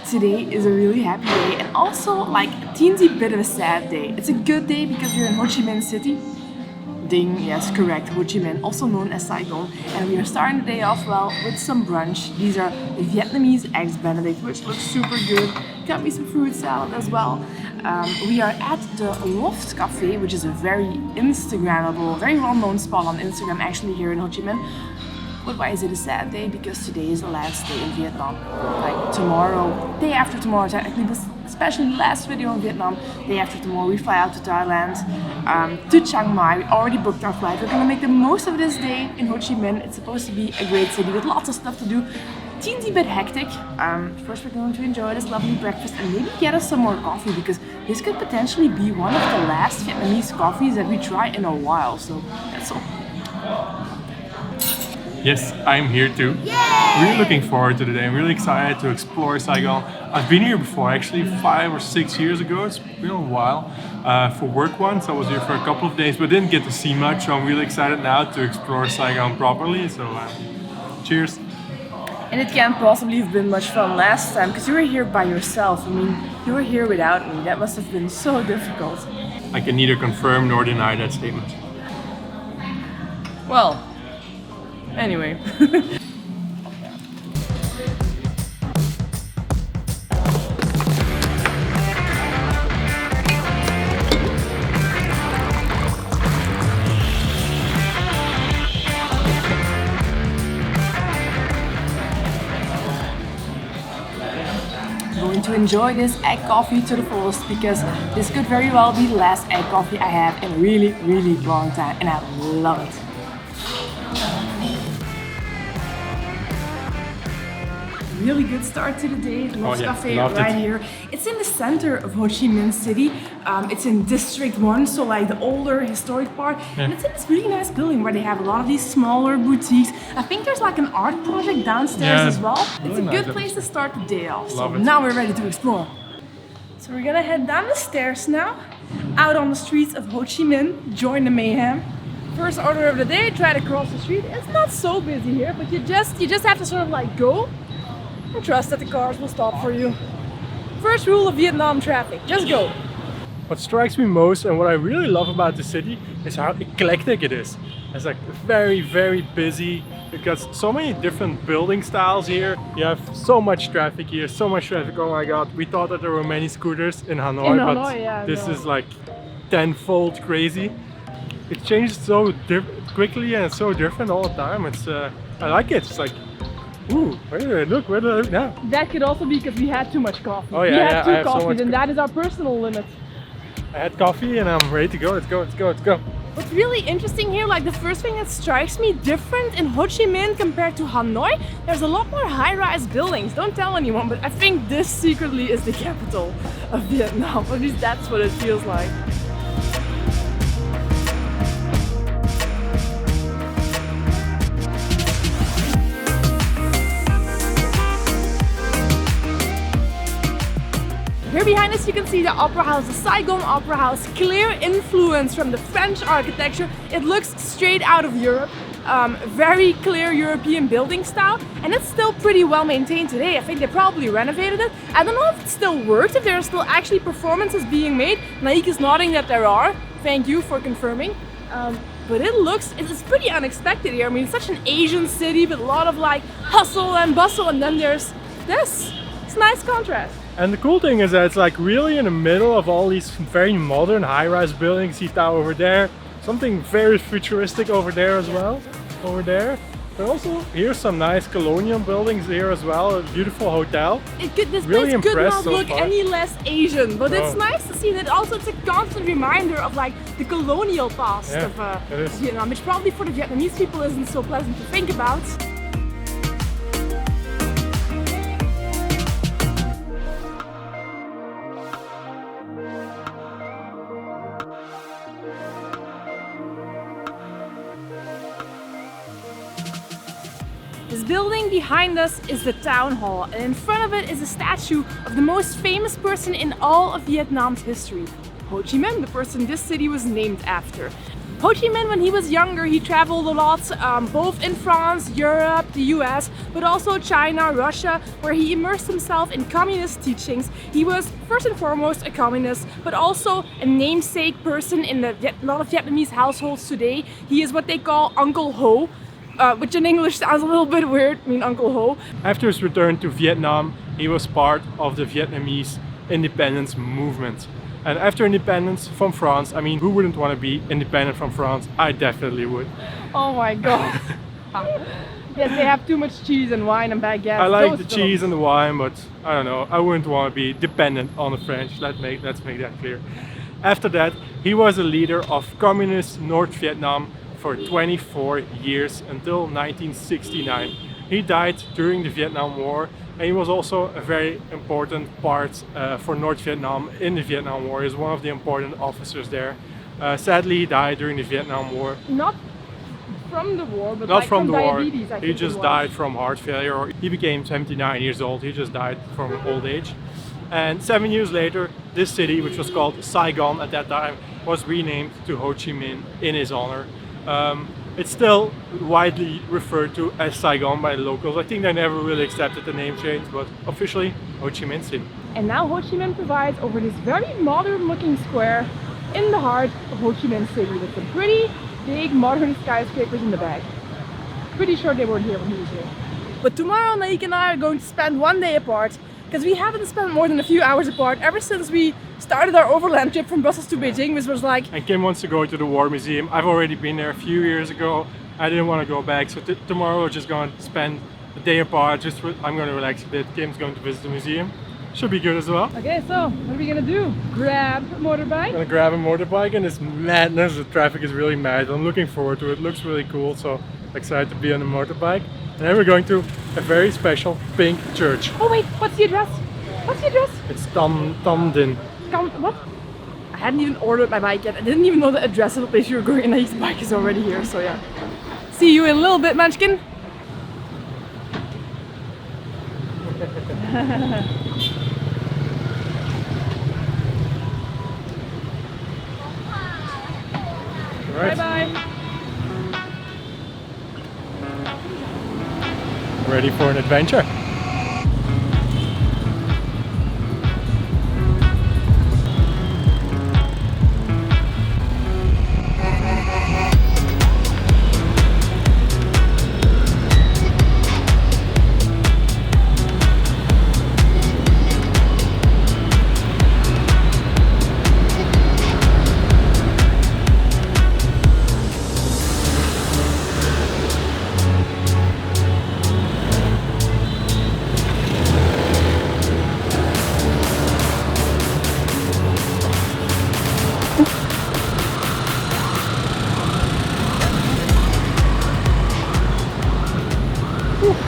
Today is a really happy day and also like a teensy bit of a sad day. It's a good day because we're in Ho Chi Minh City. Ding, yes, correct, Ho Chi Minh, also known as Saigon. And we are starting the day off well with some brunch. These are Vietnamese eggs Benedict, which looks super good. Got me some fruit salad as well. We are at the Loft Cafe, which is a very Instagrammable, very well-known spot on Instagram actually here in Ho Chi Minh. But why is it a sad day? Because today is the last day in Vietnam. Like tomorrow, day after tomorrow technically, but especially the last video in Vietnam, day after tomorrow we fly out to Thailand, to Chiang Mai. We already booked our flight. We're gonna make the most of this day in Ho Chi Minh. It's supposed to be a great city with lots of stuff to do. Teensy bit hectic. First we're going to enjoy this lovely breakfast and maybe get us some more coffee because this could potentially be one of the last Vietnamese coffees that we try in a while. So that's all. Yes, I'm here too. Yay! Really looking forward to the day. I'm really excited to explore Saigon. I've been here before, actually 5 or 6 years ago. It's been a while. For work once, I was here for a couple of days, but didn't get to see much. So I'm really excited now to explore Saigon properly. So cheers. And it can't possibly have been much fun last time because you were here by yourself. I mean, you were here without me. That must have been so difficult. I can neither confirm nor deny that statement. Well, anyway. Going to enjoy this egg coffee to the fullest because this could very well be the last egg coffee I have in a really, really long time and I love it. Really good start to the day. Loft Cafe right here. It's in the center of Ho Chi Minh City. It's in District 1, so like the older historic part. And it's in this really nice building where they have a lot of these smaller boutiques. I think there's like an art project downstairs as well. It's a good place to start the day off. So now we're ready to explore. So we're gonna head down the stairs now, out on the streets of Ho Chi Minh, join the mayhem. First order of the day, try to cross the street. It's not so busy here, but you just have to sort of like go and trust that the cars will stop for you. First rule of Vietnam traffic, just go. What strikes me most and what I really love about the city is how eclectic it is. It's like very, very busy. You've got so many different building styles here. You have so much traffic here, so much traffic, oh my god. We thought that there were many scooters in Hanoi, but this is like tenfold crazy. It changes so quickly and it's so different all the time. It's I like it. It's like, ooh, where do I look? Where do I look now? That could also be because we had too much coffee. Oh yeah, we had two coffees so much and that is our personal limit. I had coffee and I'm ready to go. Let's go, let's go, let's go. What's really interesting here, like the first thing that strikes me different in Ho Chi Minh compared to Hanoi, there's a lot more high-rise buildings. Don't tell anyone, but I think this secretly is the capital of Vietnam. At least that's what it feels like. Here behind us you can see the Opera House, the Saigon Opera House. Clear influence from the French architecture. It looks straight out of Europe. Very clear European building style, and it's still pretty well maintained today. I think they probably renovated it. I don't know if it still works, if there are still actually performances being made. Naick is nodding that there are. Thank you for confirming. But it's pretty unexpected here. I mean, it's such an Asian city with a lot of like hustle and bustle, and then there's this. It's a nice contrast. And the cool thing is that it's like really in the middle of all these very modern high-rise buildings. See Tao over there, something very futuristic over there as well, over there. But also here's some nice colonial buildings here as well, a beautiful hotel. This place could not look any less Asian, but it's nice to see that also it's a constant reminder of like the colonial past of Vietnam, which probably for the Vietnamese people isn't so pleasant to think about. This building behind us is the town hall, and in front of it is a statue of the most famous person in all of Vietnam's history, Ho Chi Minh, the person this city was named after. Ho Chi Minh, when he was younger, he traveled a lot, both in France, Europe, the US, but also China, Russia, where he immersed himself in communist teachings. He was first and foremost a communist, but also a namesake person in a lot of Vietnamese households today. He is what they call Uncle Ho, which in English sounds a little bit weird, I mean Uncle Ho. After his return to Vietnam, he was part of the Vietnamese independence movement. And after independence from France, I mean, who wouldn't want to be independent from France? I definitely would. Oh my god. Yes, they have too much cheese and wine and baguettes. I like the cheese and the wine, but I don't know, I wouldn't want to be dependent on the French. Let's make that clear. After that, he was a leader of communist North Vietnam for 24 years until 1969. He died during the Vietnam War, and he was also a very important part for North Vietnam in the Vietnam War. He was one of the important officers there. Sadly, he died during the Vietnam War. Not from the war, but not like from the war. diabetes, I he think just died from heart failure. He became 79 years old. He just died from old age. And 7 years later, this city, which was called Saigon at that time, was renamed to Ho Chi Minh in his honor. It's still widely referred to as Saigon by the locals. I think they never really accepted the name change, but officially Ho Chi Minh City. And now Ho Chi Minh provides over this very modern looking square in the heart of Ho Chi Minh City with some pretty big modern skyscrapers in the back. Pretty sure they weren't here when he was here. But tomorrow Naick and I are going to spend one day apart, because we haven't spent more than a few hours apart ever since we started our overland trip from Brussels to Beijing, which was like... And Kim wants to go to the War Museum. I've already been there a few years ago. I didn't want to go back, so tomorrow we're just going to spend a day apart. I'm going to relax a bit. Kim's going to visit the museum. Should be good as well. Okay, so what are we gonna do? Grab a motorbike? I'm gonna grab a motorbike, and it's madness. The traffic is really mad. I'm looking forward to it. It looks really cool, so excited to be on the motorbike. And then we're going to a very special pink church. Oh wait, what's the address? What's the address? It's Tam Dinh. What? I hadn't even ordered my bike yet. I didn't even know the address of the place you were going, and Naick's bike is already here, so yeah. See you in a little bit, Munchkin. Right. Bye-bye. Ready for an adventure?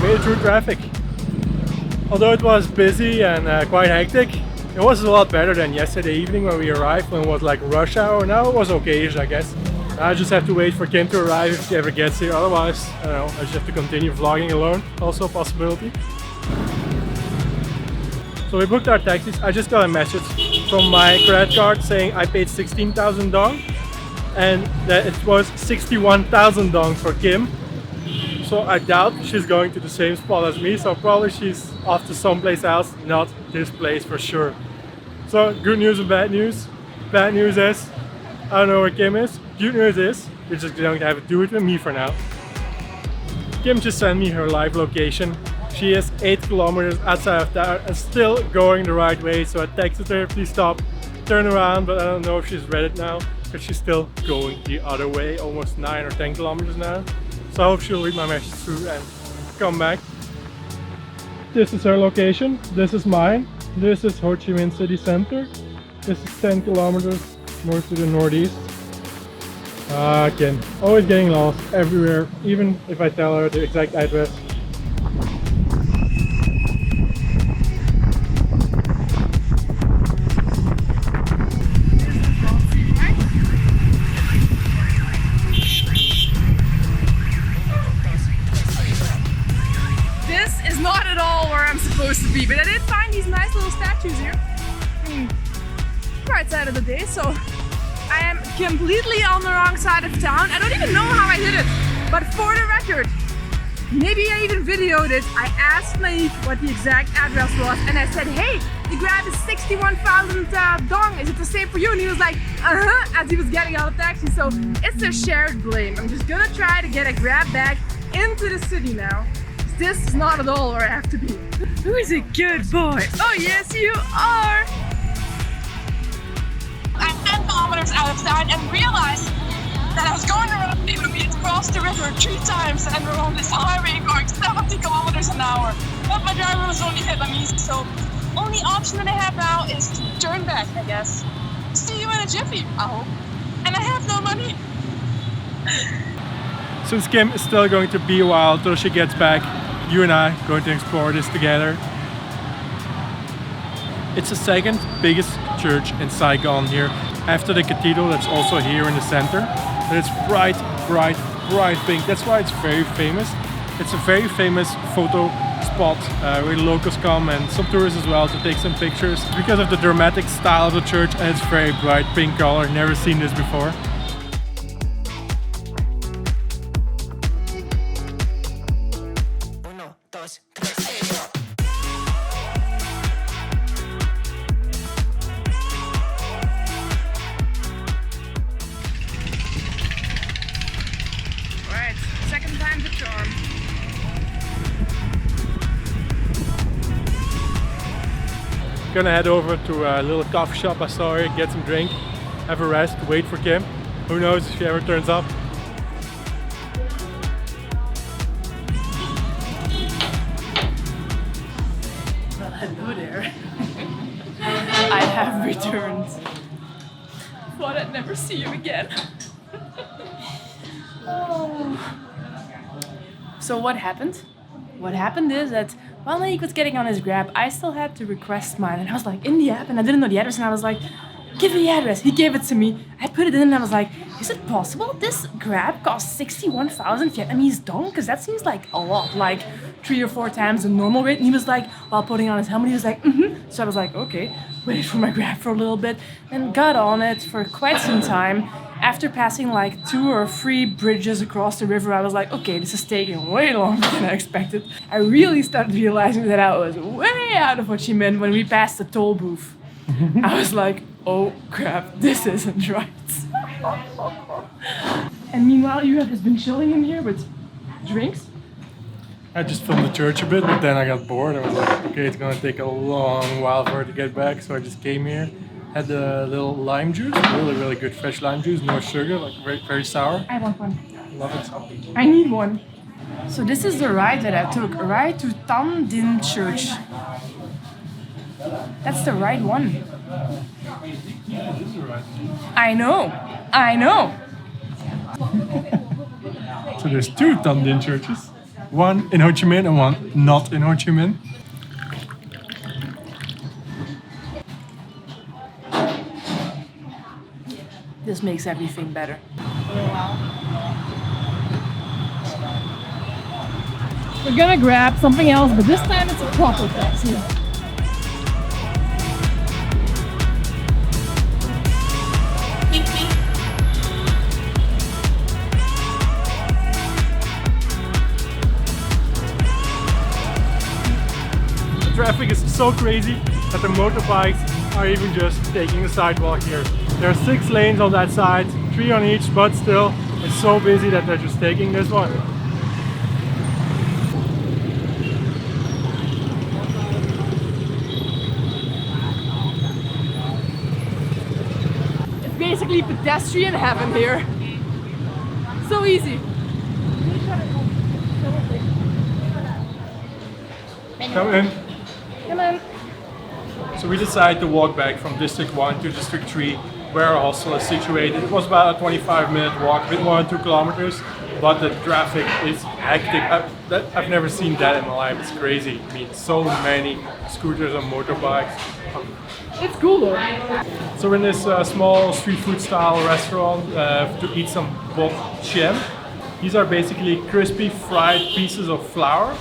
Made it through traffic. Although it was busy and quite hectic, it was a lot better than yesterday evening when we arrived, when it was like rush hour. Now it was okay-ish, I guess. I just have to wait for Kim to arrive if she ever gets here. Otherwise, I don't know, I just have to continue vlogging alone. Also a possibility. So we booked our taxis. I just got a message from my credit card saying I paid 16,000 dong and that it was 61,000 dong for Kim. So I doubt she's going to the same spot as me, so probably she's off to someplace else, not this place for sure. So good news and bad news. Bad news is, I don't know where Kim is. Good news is, we're just going to have to do it with me for now. Kim just sent me her live location. She is 8 kilometers outside of town and still going the right way, so I texted her, please stop, turn around, but I don't know if she's read it now, because she's still going the other way, almost 9 or 10 kilometers now. So I hope she'll read my message through and come back. This is her location, this is mine. This is Ho Chi Minh City Center. This is 10 kilometers north to the northeast. Again, always getting lost everywhere, even if I tell her the exact address. Not at all where I'm supposed to be, but I did find these nice little statues here. Bright side of the day, so I am completely on the wrong side of town. I don't even know how I did it. But for the record, maybe I even videoed it. I asked Naick what the exact address was and I said, hey, the Grab is 61,000 dong. Is it the same for you? And he was like, as he was getting out of the taxi. So it's a shared blame. I'm just gonna try to get a Grab back into the city now. This is not at all where I have to be. Who is a good boy? Oh yes, you are! I'm 10 kilometers out of town and realized that I was going around across the river 3 times and we're on this highway going 70 kilometers an hour. But my driver was only Vietnamese, so only option that I have now is to turn back, I guess. See you in a jiffy, I hope. And I have no money. Since Kim is still going to be a while till she gets back, you and I are going to explore this together. It's the second biggest church in Saigon here, after the cathedral that's also here in the center. And it's bright, bright, bright pink. That's why it's very famous. It's a very famous photo spot where locals come and some tourists as well to take some pictures because of the dramatic style of the church, and it's very bright pink color. Never seen this before. Alright, second time's the charm. Gonna head over to a little coffee shop I saw here, get some drink, have a rest, wait for Kim. Who knows if she ever turns up. Well, hello there. I have returned. Thought I'd never see you again. Oh. So what happened? What happened is that while Naick was getting on his Grab, I still had to request mine, and I was like in the app and I didn't know the address, and I was like, give me the address. He gave it to me. I put it in and I was like, is it possible this Grab costs 61,000 Vietnamese dong? Because that seems like a lot, like 3 or 4 times the normal rate. And he was like, while putting on his helmet, he was like, So I was like, okay, waited for my Grab for a little bit and got on it for quite some time. After passing like 2 or 3 bridges across the river, I was like, okay, this is taking way longer than I expected. I really started realizing that I was way out of Ho Chi Minh when we passed the toll booth. I was like, oh crap, this isn't right. And meanwhile, you have just been chilling in here with drinks? I just filmed the church a bit, but then I got bored. I was like, okay, it's gonna take a long while for her to get back, so I just came here. Had a little lime juice, really good fresh lime juice, no sugar, like very sour. I want one. Love it. I need one. So this is the ride that I took, a ride to Tam Dinh Church. That's the right one. Yeah, this is the right one. I know. So there's 2 Tam Dinh churches. One in Ho Chi Minh and one not in Ho Chi Minh. This makes everything better. We're gonna grab something else, but this time it's a proper taxi. The traffic is so crazy that the motorbikes are even just taking the sidewalk here. There are 6 lanes on that side, 3 on each, but still, it's so busy that they're just taking this one. It's basically pedestrian heaven here. So easy. Come in. Come on. So we decided to walk back from District 1 to District 3, where our hostel is situated. It was about a 25-minute walk, a bit more than 2 kilometers, but the traffic is hectic. I've never seen that in my life. It's crazy. I mean, so many scooters and motorbikes. It's cool though. So we're in this small street food style restaurant to eat some bok chiem. These are basically crispy fried pieces of flour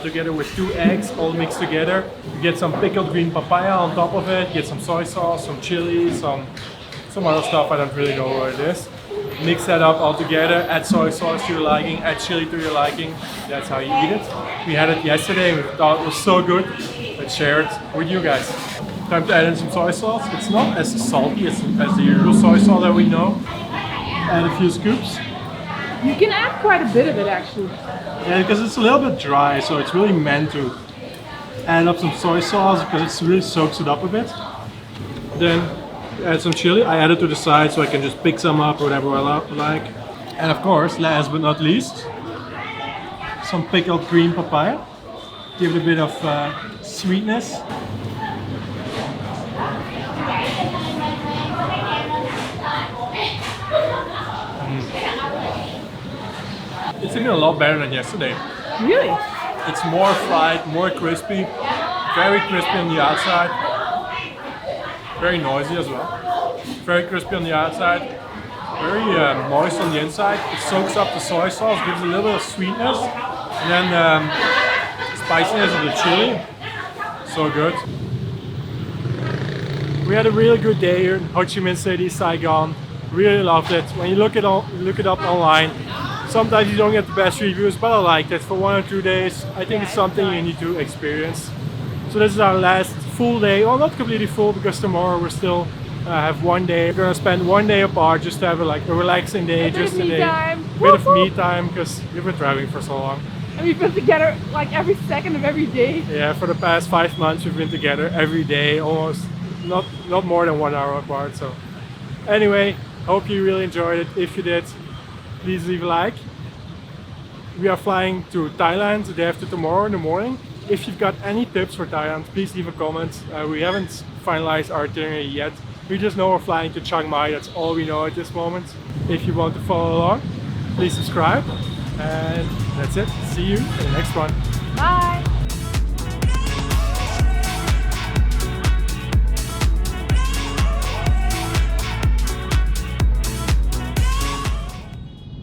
together with 2 eggs all mixed together. You get some pickled green papaya on top of it, get some soy sauce, some chili, some some other stuff I don't really know what it is. Mix that up all together, add soy sauce to your liking, add chili to your liking. That's how you eat it. We had it yesterday and we thought it was so good. Let's share it with you guys. Time to add in some soy sauce. It's not as salty as the usual soy sauce that we know. Add a few scoops. You can add quite a bit of it actually. Yeah, because it's a little bit dry, so it's really meant to add up some soy sauce because it really soaks it up a bit. Then add some chili. I add it to the side so I can just pick some up or whatever I like. And of course, last but not least, some pickled green papaya. Give it a bit of sweetness. It's even a lot better than yesterday. Really? It's more fried, more crispy, very crispy on the outside, very noisy as well. Very crispy on the outside, very moist on the inside. It soaks up the soy sauce, gives a little bit of sweetness, and then spiciness of the chili. So good. We had a really good day here in Ho Chi Minh City, Saigon. Really loved it. When you look it up online, sometimes you don't get the best reviews, but I liked it. For 1 or 2 days, I think it's something you need to experience. So this is our last full day. Well, not completely full because tomorrow we're still have 1 day. We're gonna spend 1 day apart just to have a relaxing day, just a day, bit of me time because we've been traveling for so long. And we've been together like every second of every day. Yeah, for the past 5 months we've been together every day, almost not more than 1 hour apart. So anyway, hope you really enjoyed it. If you did, please leave a like. We are flying to Thailand the day after tomorrow in the morning. If you've got any tips for Thailand, please leave a comment. We haven't finalized our itinerary yet. We just know we're flying to Chiang Mai. That's all we know at this moment. If you want to follow along, please subscribe. And that's it. See you in the next one. Bye!